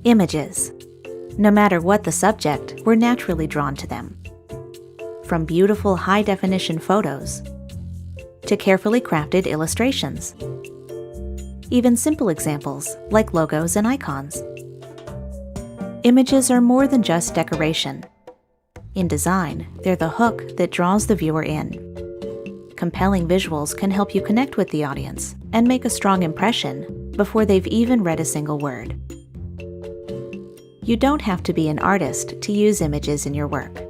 Images. No matter what the subject, we're naturally drawn to them. From beautiful high-definition photos to carefully crafted illustrations. Even simple examples like logos and icons. Images are more than just decoration. In design, they're the hook that draws the viewer in. Compelling visuals can help you connect with the audience and make a strong impression before they've even read a single word. You don't have to be an artist to use images in your work.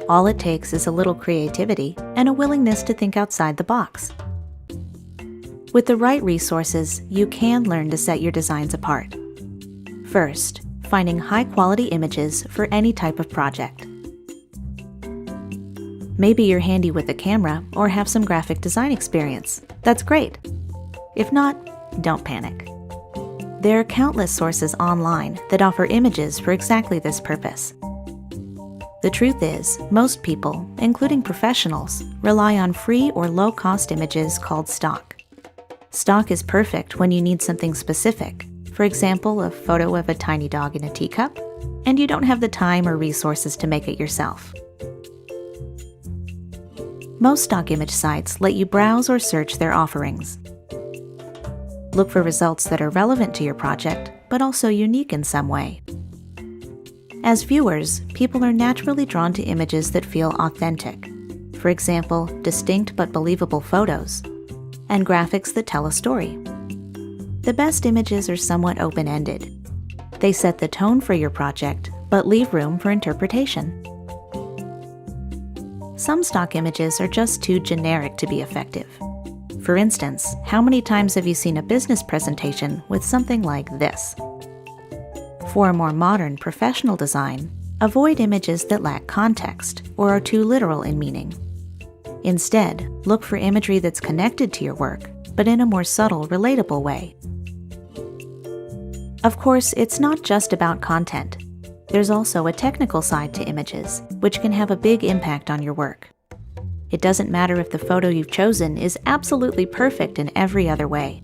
All it takes is a little creativity and a willingness to think outside the box. With the right resources, you can learn to set your designs apart. First, finding high-quality images for any type of project. Maybe you're handy with a camera or have some graphic design experience. That's great. If not, don't panic. There are countless sources online that offer images for exactly this purpose. The truth is, most people, including professionals, rely on free or low-cost images called stock. Stock is perfect when you need something specific, for example, a photo of a tiny dog in a teacup, and you don't have the time or resources to make it yourself. Most stock image sites let you browse or search their offerings. Look for results that are relevant to your project, but also unique in some way. As viewers, people are naturally drawn to images that feel authentic. For example, distinct but believable photos, and graphics that tell a story. The best images are somewhat open-ended. They set the tone for your project, but leave room for interpretation. Some stock images are just too generic to be effective. For instance, how many times have you seen a business presentation with something like this? For a more modern, professional design, avoid images that lack context or are too literal in meaning. Instead, look for imagery that's connected to your work, but in a more subtle, relatable way. Of course, it's not just about content. There's also a technical side to images, which can have a big impact on your work. It doesn't matter if the photo you've chosen is absolutely perfect in every other way.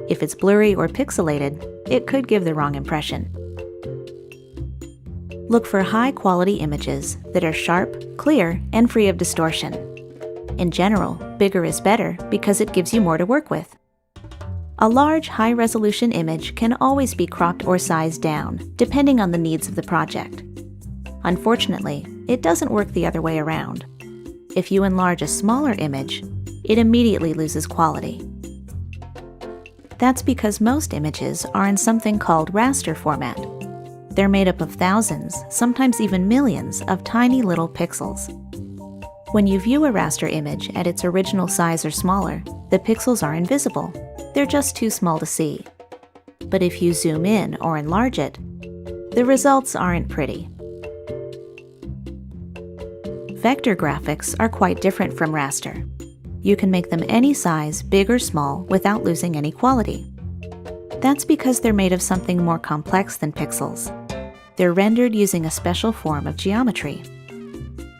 If it's blurry or pixelated, it could give the wrong impression. Look for high-quality images that are sharp, clear, and free of distortion. In general, bigger is better because it gives you more to work with. A large, high-resolution image can always be cropped or sized down, depending on the needs of the project. Unfortunately, it doesn't work the other way around. If you enlarge a smaller image, it immediately loses quality. That's because most images are in something called raster format. They're made up of thousands, sometimes even millions, of tiny little pixels. When you view a raster image at its original size or smaller, the pixels are invisible. They're just too small to see. But if you zoom in or enlarge it, the results aren't pretty. Vector graphics are quite different from raster. You can make them any size, big or small, without losing any quality. That's because they're made of something more complex than pixels. They're rendered using a special form of geometry.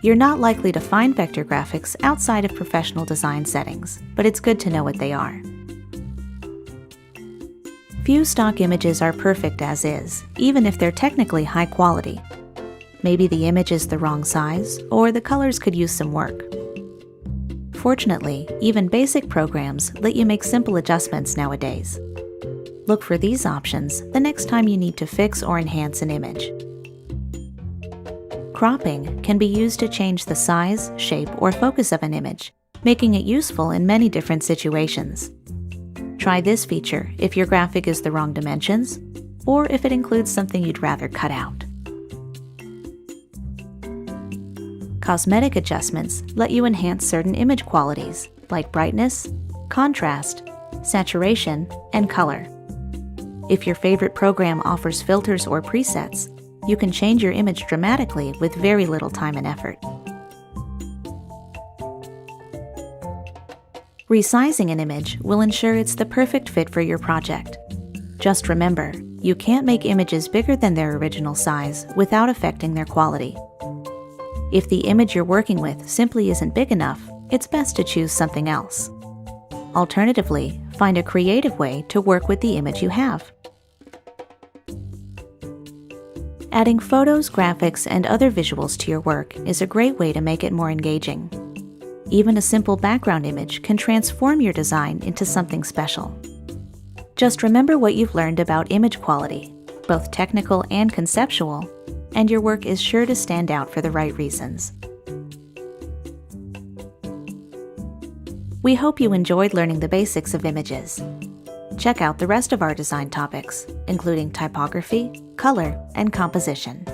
You're not likely to find vector graphics outside of professional design settings, but it's good to know what they are. Few stock images are perfect as is, even if they're technically high quality. Maybe the image is the wrong size, or the colors could use some work. Fortunately, even basic programs let you make simple adjustments nowadays. Look for these options the next time you need to fix or enhance an image. Cropping can be used to change the size, shape, or focus of an image, making it useful in many different situations. Try this feature if your graphic is the wrong dimensions, or if it includes something you'd rather cut out. Cosmetic adjustments let you enhance certain image qualities, like brightness, contrast, saturation, and color. If your favorite program offers filters or presets, you can change your image dramatically with very little time and effort. Resizing an image will ensure it's the perfect fit for your project. Just remember, you can't make images bigger than their original size without affecting their quality. If the image you're working with simply isn't big enough, it's best to choose something else. Alternatively, find a creative way to work with the image you have. Adding photos, graphics, and other visuals to your work is a great way to make it more engaging. Even a simple background image can transform your design into something special. Just remember what you've learned about image quality, both technical and conceptual, and your work is sure to stand out for the right reasons. We hope you enjoyed learning the basics of images. Check out the rest of our design topics, including typography, color, and composition.